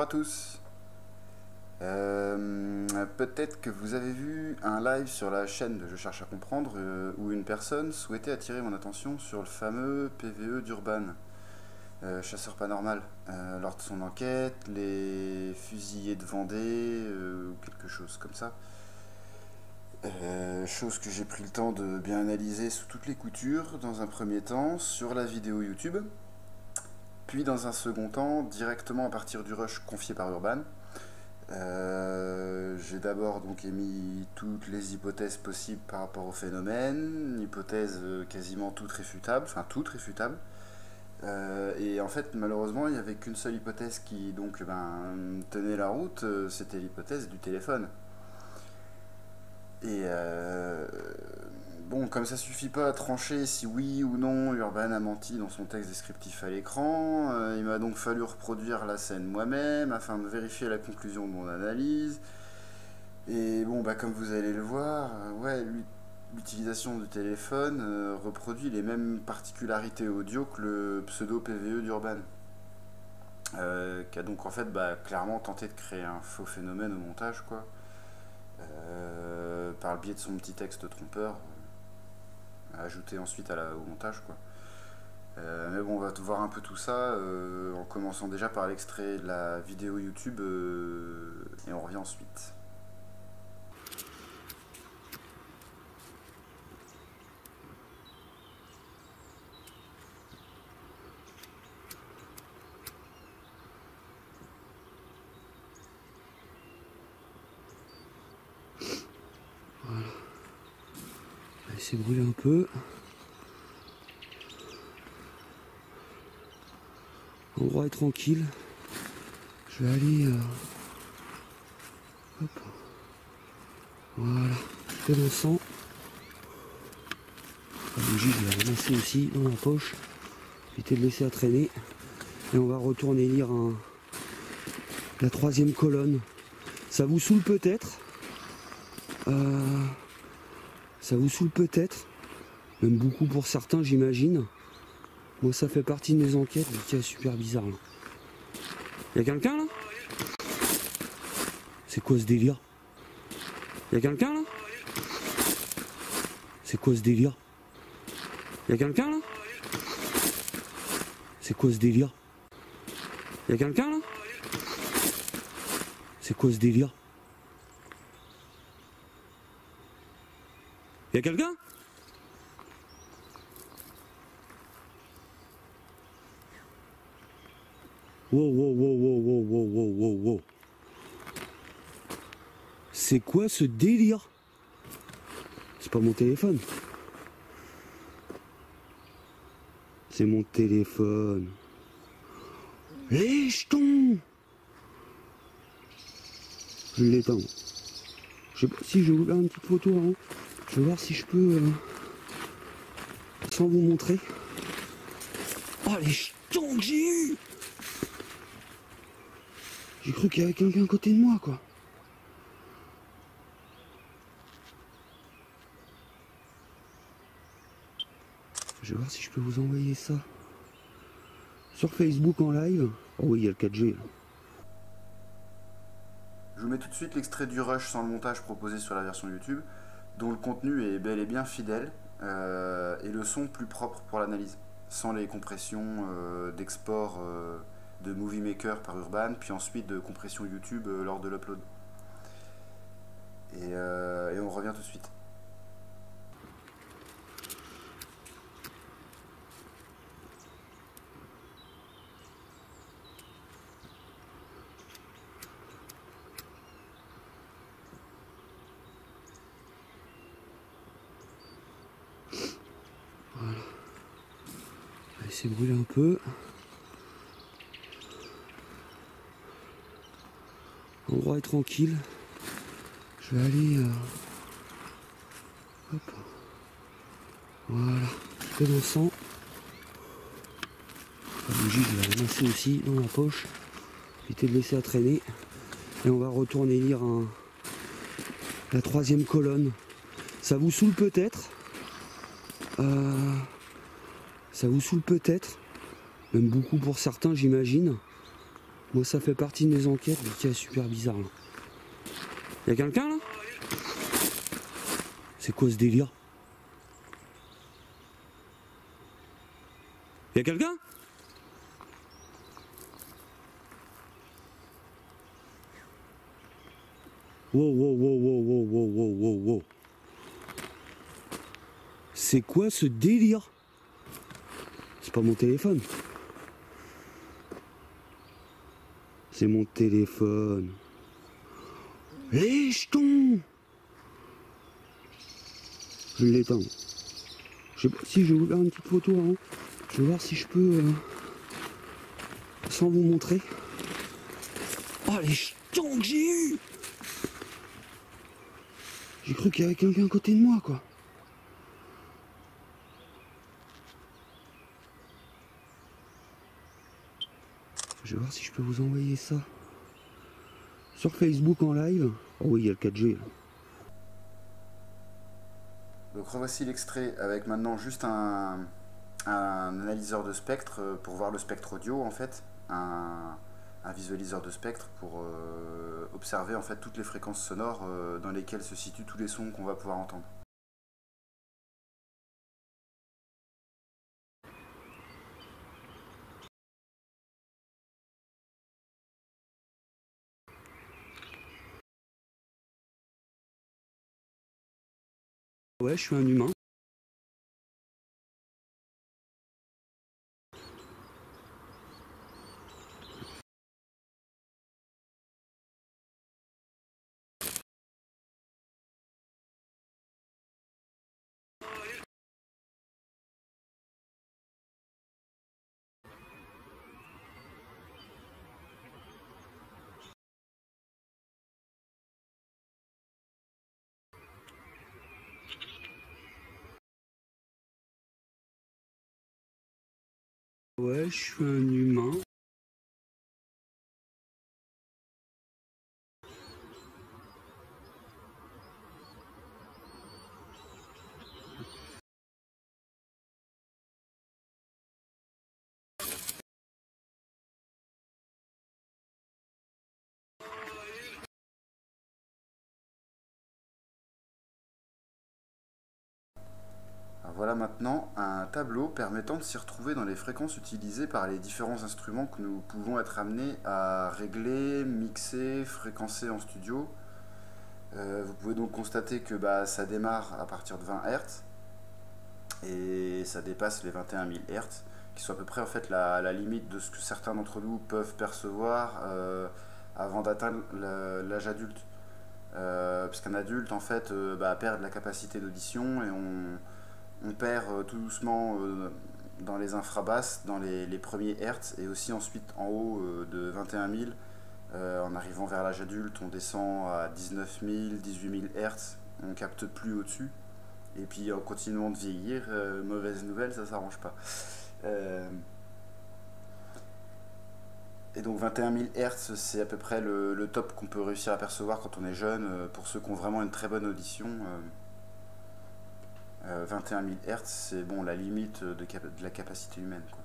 à tous. Peut-être que vous avez vu un live sur la chaîne de Je cherche à comprendre où une personne souhaitait attirer mon attention sur le fameux PVE d'Urban, chasseur pas normal. Lors de son enquête, les fusillés de Vendée, ou quelque chose comme ça. Chose que j'ai pris le temps de bien analyser sous toutes les coutures, dans un premier temps sur la vidéo YouTube, puis dans un second temps directement à partir du rush confié par Urban. J'ai d'abord donc émis toutes les hypothèses possibles par rapport au phénomène, hypothèses quasiment toutes réfutables, et en fait malheureusement il n'y avait qu'une seule hypothèse qui donc tenait la route, c'était l'hypothèse du téléphone. Et bon, comme ça suffit pas à trancher si oui ou non Urban a menti dans son texte descriptif à l'écran, il m'a donc fallu reproduire la scène moi-même afin de vérifier la conclusion de mon analyse. Et bon, comme vous allez le voir, l'utilisation du téléphone reproduit les mêmes particularités audio que le pseudo PVE d'Urban, qui a donc en fait clairement tenté de créer un faux phénomène au montage, quoi. Par le biais de son petit texte trompeur, ajouté ensuite au montage, quoi. Mais bon, on va voir un peu tout ça en commençant déjà par l'extrait de la vidéo YouTube et on revient ensuite. Voilà. On va essayer de brûler un peu. L'endroit est tranquille. Je vais aller... Hop. Voilà. Peu d'encens. La bougie, je vais la ramasser aussi dans la poche. Éviter de laisser à traîner. Et on va retourner lire la troisième colonne. Ça vous saoule peut-être. Ça vous saoule peut-être. Même beaucoup pour certains, j'imagine. Moi, ça fait partie de mes enquêtes. C'est super bizarre, là. Y'a quelqu'un, là? C'est quoi ce délire? Y'a quelqu'un, là? C'est quoi ce délire? Y'a quelqu'un, là? C'est quoi ce délire? Y'a quelqu'un, là? C'est quoi ce délire? Y'a quelqu'un? Wow. C'est quoi ce délire? C'est pas mon téléphone. C'est mon téléphone. Les jetons! Je l'éteins. Je sais pas si je vais vous faire une petite photo avant. Je vais voir si je peux sans vous montrer. Oh les jetons que j'ai eu! J'ai cru qu'il y avait quelqu'un à côté de moi, quoi. Je vais voir si je peux vous envoyer ça sur Facebook en live. Oh oui, il y a le 4G. Là. Je vous mets tout de suite l'extrait du rush sans le montage proposé sur la version YouTube, dont le contenu est bel et bien fidèle et le son plus propre pour l'analyse, sans les compressions d'export de Movie Maker par Urban, puis ensuite de compression YouTube lors de l'upload. Et on revient tout de suite. Voilà. On va essayer de brûler un peu. L'endroit est tranquille. Je vais aller... Hop. Voilà. Peu d'encens. La bougie, je vais la ramasser aussi dans la poche. Éviter de laisser à traîner. Et on va retourner lire la troisième colonne. Ça vous saoule peut-être. Ça vous saoule peut-être. Même beaucoup pour certains, j'imagine. Moi, ça fait partie de mes enquêtes, mais c'est super bizarre là. Y'a quelqu'un là? C'est quoi ce délire? Y'a quelqu'un? Wow, wow, wow, wow, wow, wow, wow, wow, wow. C'est quoi ce délire? C'est pas mon téléphone. C'est mon téléphone. Les jetons! Je l'éteins. Je sais pas si je vais vous faire une petite photo avant. Je vais voir si je peux sans vous montrer. Oh les jetons que j'ai eu! J'ai cru qu'il y avait quelqu'un à côté de moi quoi. Je vais voir si je peux vous envoyer ça. Sur Facebook en live. Oh oui, il y a le 4G. Là. Donc revoici l'extrait avec maintenant juste un analyseur de spectre pour voir le spectre audio en fait. Un visualiseur de spectre pour observer en fait toutes les fréquences sonores dans lesquelles se situent tous les sons qu'on va pouvoir entendre. Ouais, je suis un humain. Ouais, je suis un humain. Alors voilà maintenant un tableau permettant de s'y retrouver dans les fréquences utilisées par les différents instruments que nous pouvons être amenés à régler, mixer, fréquencer en studio. Vous pouvez donc constater que ça démarre à partir de 20 Hz et ça dépasse les 21 000 Hz, qui sont à peu près en fait la limite de ce que certains d'entre nous peuvent percevoir avant d'atteindre l'âge adulte. Parce qu'un adulte en fait perd la capacité d'audition et on perd tout doucement dans les infrabasses, dans les premiers Hertz, et aussi ensuite en haut de 21 000. En arrivant vers l'âge adulte, on descend à 19 000, 18 000 Hertz, on capte plus au-dessus. Et puis en continuant de vieillir, mauvaise nouvelle, ça s'arrange pas. Et donc 21 000 Hz, c'est à peu près le top qu'on peut réussir à percevoir quand on est jeune, pour ceux qui ont vraiment une très bonne audition. 21 000 Hz, c'est bon, la limite de la capacité humaine, quoi.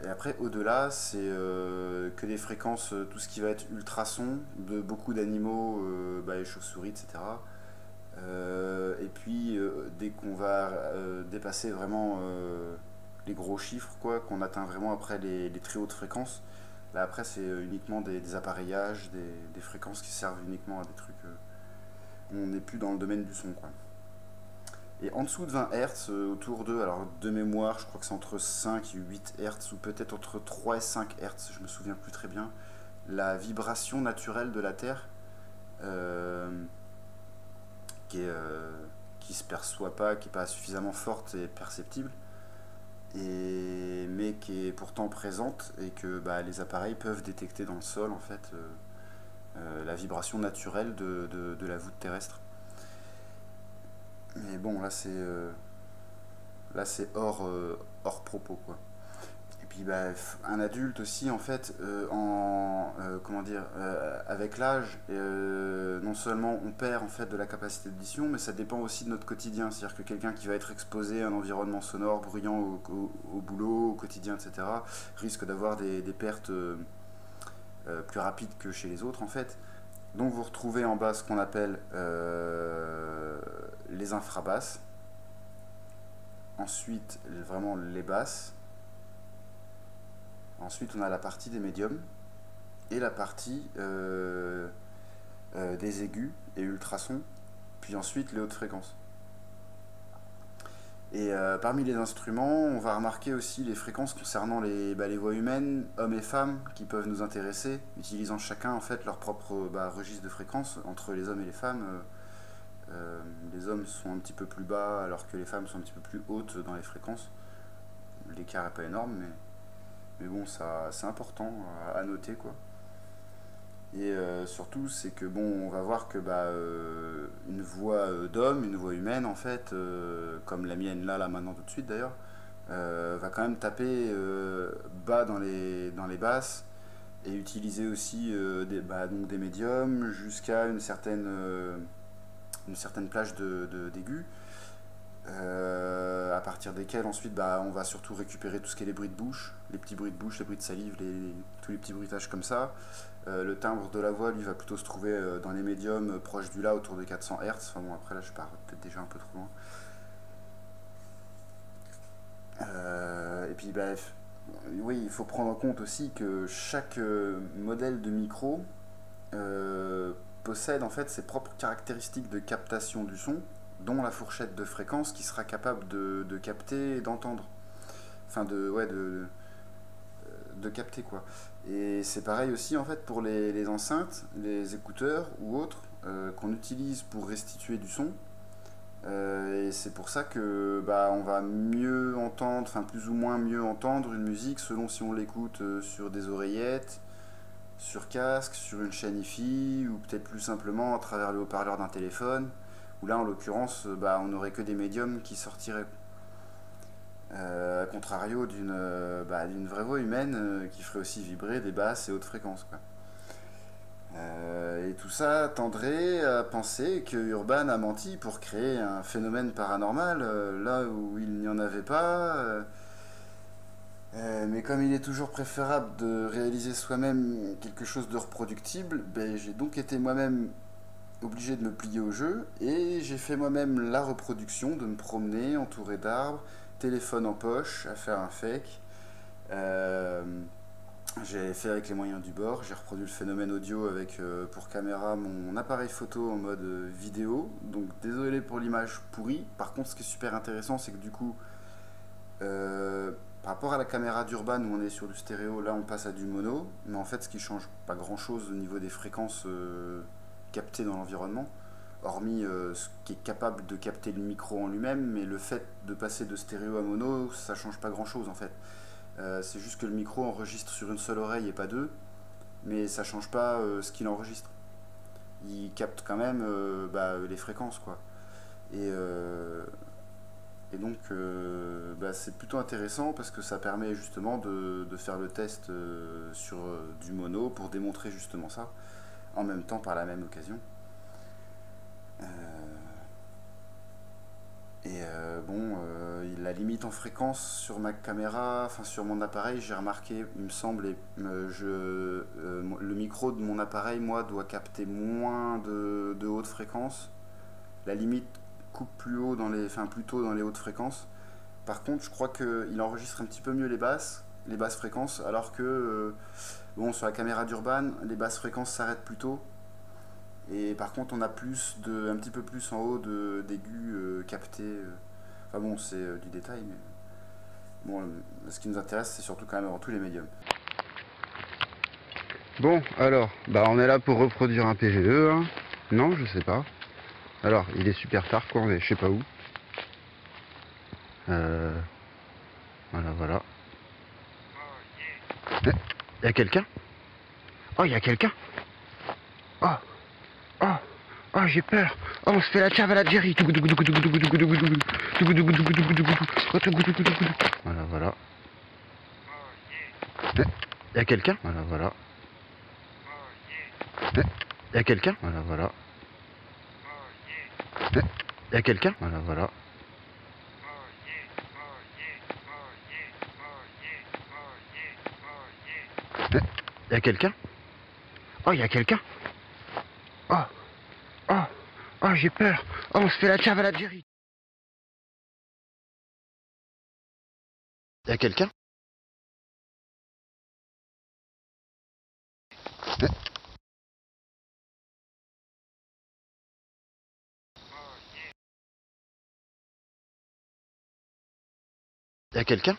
Et après, au-delà, c'est que les fréquences, tout ce qui va être ultrason, de beaucoup d'animaux, les chauves-souris, etc. Et puis, dès qu'on va dépasser vraiment les gros chiffres, quoi, qu'on atteint vraiment après les très hautes fréquences, là après, c'est uniquement des appareillages, des fréquences qui servent uniquement à des trucs. On n'est plus dans le domaine du son, quoi. Et en dessous de 20 Hz, autour de, alors de mémoire, je crois que c'est entre 5 et 8 Hz, ou peut-être entre 3 et 5 Hz, je me souviens plus très bien, la vibration naturelle de la Terre, qui se perçoit pas, qui n'est pas suffisamment forte et perceptible, mais qui est pourtant présente, et que les appareils peuvent détecter dans le sol, en fait, la vibration naturelle de la voûte terrestre. Mais bon, là c'est hors propos, quoi. Et puis puis bah, un adulte aussi, en fait, comment dire, avec l'âge, non seulement on perd en fait de la capacité d'audition, mais ça dépend aussi de notre quotidien. C'est-à-dire que quelqu'un qui va être exposé à un environnement sonore bruyant au boulot, au quotidien, etc., risque d'avoir des pertes plus rapides que chez les autres, en fait. Donc vous retrouvez en bas ce qu'on appelle les infrabasses. Ensuite, vraiment les basses. Ensuite, on a la partie des médiums et la partie des aigus et ultrasons. Puis ensuite, les hautes fréquences. Et parmi les instruments, on va remarquer aussi les fréquences concernant les voix humaines, hommes et femmes, qui peuvent nous intéresser, utilisant chacun en fait leur propre registre de fréquences entre les hommes et les femmes. Les hommes sont un petit peu plus bas alors que les femmes sont un petit peu plus hautes dans les fréquences. L'écart n'est pas énorme, mais bon, c'est important à noter, quoi. Et surtout, c'est que bon, on va voir que une voix d'homme, une voix humaine en fait, comme la mienne là maintenant tout de suite d'ailleurs, va quand même taper bas dans les basses et utiliser aussi donc des médiums jusqu'à une certaine plage d'aigus. À partir desquels ensuite on va surtout récupérer tout ce qui est les bruits de bouche, les petits bruits de bouche, les bruits de salive, tous les petits bruitages comme ça. Le timbre de la voix lui va plutôt se trouver dans les médiums proches du La autour de 400 Hz. Enfin bon, après là je pars peut-être déjà un peu trop loin. Et puis oui, il faut prendre en compte aussi que chaque modèle de micro possède en fait ses propres caractéristiques de captation du son, dont la fourchette de fréquence qui sera capable de capter et d'entendre. Enfin de capter quoi. Et c'est pareil aussi en fait pour les enceintes, les écouteurs ou autres qu'on utilise pour restituer du son. Et c'est pour ça que on va mieux entendre, enfin plus ou moins mieux entendre une musique selon si on l'écoute sur des oreillettes, sur casque, sur une chaîne hi-fi, ou peut-être plus simplement à travers le haut-parleur d'un téléphone, où là en l'occurrence on n'aurait que des médiums qui sortiraient. A contrario d'une vraie voix humaine qui ferait aussi vibrer des basses et hautes fréquences, quoi. Et tout ça tendrait à penser que Urban a menti pour créer un phénomène paranormal là où il n'y en avait pas. Mais comme il est toujours préférable de réaliser soi-même quelque chose de reproductible, j'ai donc été moi-même obligé de me plier au jeu et j'ai fait moi-même la reproduction, de me promener entouré d'arbres, téléphone en poche, à faire un fake. J'ai fait avec les moyens du bord, j'ai reproduit le phénomène audio avec pour caméra mon appareil photo en mode vidéo. Donc désolé pour l'image pourrie. Par contre, ce qui est super intéressant, c'est que du coup, par rapport à la caméra d'Urban où on est sur du stéréo, là on passe à du mono. Mais en fait, ce qui change pas grand-chose au niveau des fréquences captées dans l'environnement, hormis ce qui est capable de capter le micro en lui-même, mais le fait de passer de stéréo à mono, ça change pas grand-chose en fait. C'est juste que le micro enregistre sur une seule oreille et pas deux, mais ça change pas ce qu'il enregistre. Il capte quand même les fréquences, quoi. Et donc c'est plutôt intéressant parce que ça permet justement de faire le test sur du mono pour démontrer justement ça, en même temps par la même occasion. La limite en fréquence sur ma caméra, enfin sur mon appareil, j'ai remarqué, il me semble, le micro de mon appareil, moi, doit capter moins de hautes fréquences. La limite coupe plus tôt dans les hautes fréquences. Par contre, je crois qu'il enregistre un petit peu mieux les basses fréquences, alors que sur la caméra d'Urban, les basses fréquences s'arrêtent plus tôt. Et par contre, on a un petit peu plus en haut d'aigus captés. Enfin bon, c'est du détail, mais bon, ce qui nous intéresse, c'est surtout quand même avant tout les médiums. Bon, alors, on est là pour reproduire un PGE, hein. Non, je sais pas. Alors, il est super tard, quoi, on est je sais pas où. Voilà. Il y a quelqu'un? Oh, il y a quelqu'un? Oh, j'ai peur. Oh, on se fait la tchave à l'Algérie. Voilà. Y a quelqu'un? Voilà, voilà. Y a quelqu'un? Voilà, voilà. Y a quelqu'un? Voilà, voilà. Y a quelqu'un? Oh, y a quelqu'un? Oh, oh, oh, j'ai peur. Oh, on se fait la cave à l'Algérie. Y a quelqu'un? Y a quelqu'un?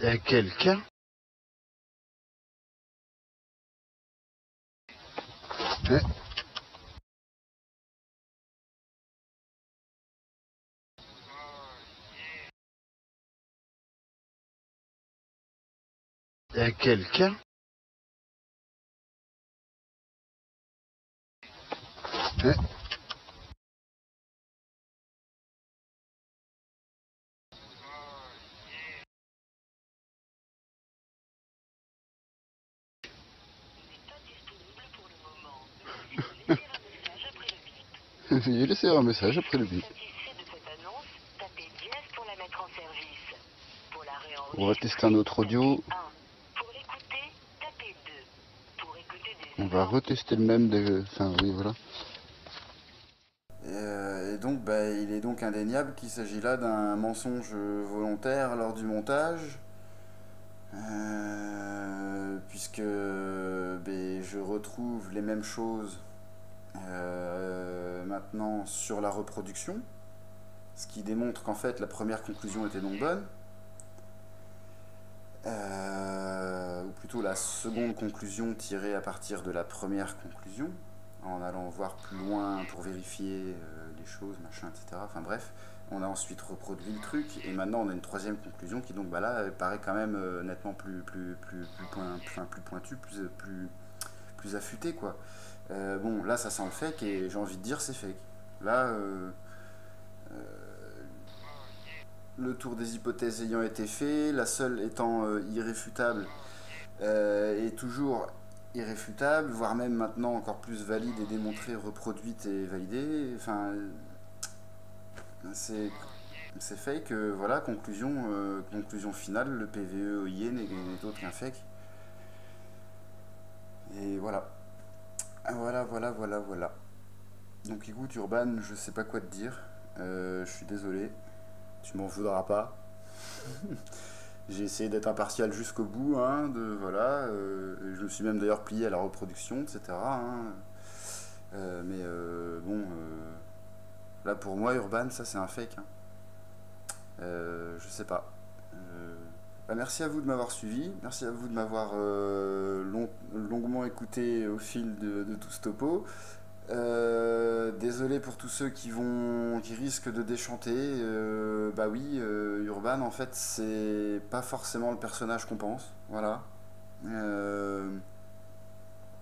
Y a quelqu'un? Y a quelqu'un? Veuillez laisser un message après le bip. On va tester un autre audio. On va retester le même de... Enfin oui voilà. Et donc bah, il est donc indéniable qu'il s'agit là d'un mensonge volontaire lors du montage. Puisque je retrouve les mêmes choses maintenant sur la reproduction, ce qui démontre qu'en fait la première conclusion était donc bonne, ou plutôt la seconde conclusion tirée à partir de la première conclusion, en allant voir plus loin pour vérifier les choses, machin, etc. Enfin bref, on a ensuite reproduit le truc, et maintenant on a une troisième conclusion qui donc là paraît quand même nettement plus pointue, plus affûtée quoi. Bon, là ça sent le fake, et j'ai envie de dire c'est fake. Là, le tour des hypothèses ayant été fait, la seule étant irréfutable, est toujours irréfutable, voire même maintenant encore plus valide et démontrée, reproduite et validée. Enfin, c'est fake. Voilà, conclusion finale, le PVE OIE n'est autre qu'un fake. Et voilà. Voilà. Donc écoute Urban, je sais pas quoi te dire. Je suis désolé. Tu m'en voudras pas. J'ai essayé d'être impartial jusqu'au bout, hein, voilà. Je me suis même d'ailleurs plié à la reproduction, etc. Hein. Bon, là pour moi Urban, ça c'est un fake. Hein. Je sais pas. Merci à vous de m'avoir suivi, merci à vous de m'avoir longuement écouté au fil de tout ce topo. Désolé pour tous ceux qui risquent de déchanter. Bah oui, Urban en fait c'est pas forcément le personnage qu'on pense, voilà.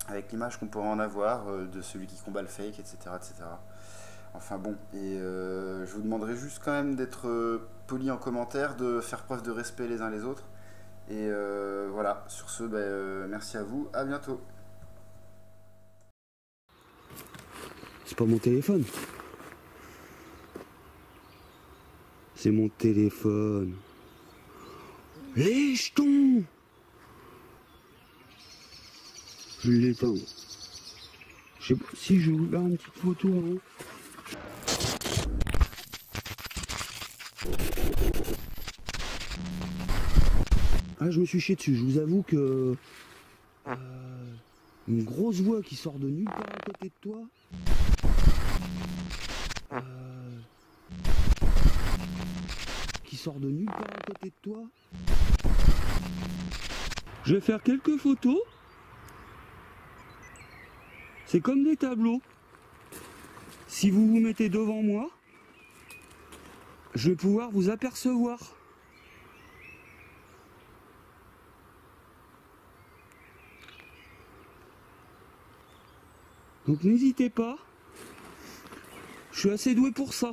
Avec l'image qu'on pourrait en avoir de celui qui combat le fake, etc., etc. Enfin bon, et je vous demanderai juste quand même d'être poli en commentaire, de faire preuve de respect les uns les autres. Et voilà, sur ce, merci à vous, à bientôt. C'est pas mon téléphone. C'est mon téléphone. Les jetons! Je l'ai pas. Je sais pas si je vous garde une petite photo avant. Ah, je me suis chié dessus. Je vous avoue que une grosse voix qui sort de nulle part à côté de toi. Qui sort de nulle part à côté de toi. Je vais faire quelques photos. C'est comme des tableaux. Si vous vous mettez devant moi, je vais pouvoir vous apercevoir. Donc n'hésitez pas. Je suis assez doué pour ça.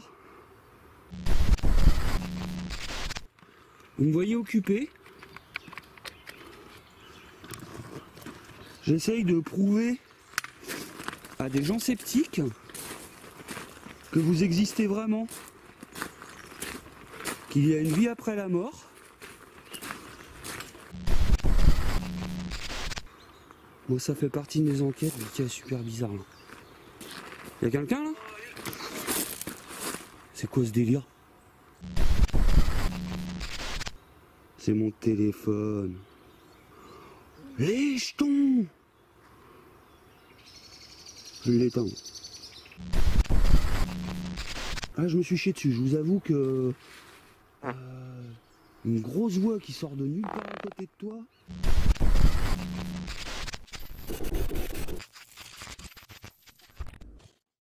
Vous me voyez occupé. J'essaye de prouver à des gens sceptiques que vous existez vraiment, qu'il y a une vie après la mort. Moi, ça fait partie de mes enquêtes, mais qui est super bizarre là. Y'a quelqu'un là? C'est quoi ce délire? C'est mon téléphone. Les jetons! Je l'éteins. Ah, je me suis chié dessus, je vous avoue que... une grosse voix qui sort de nulle part à côté de toi.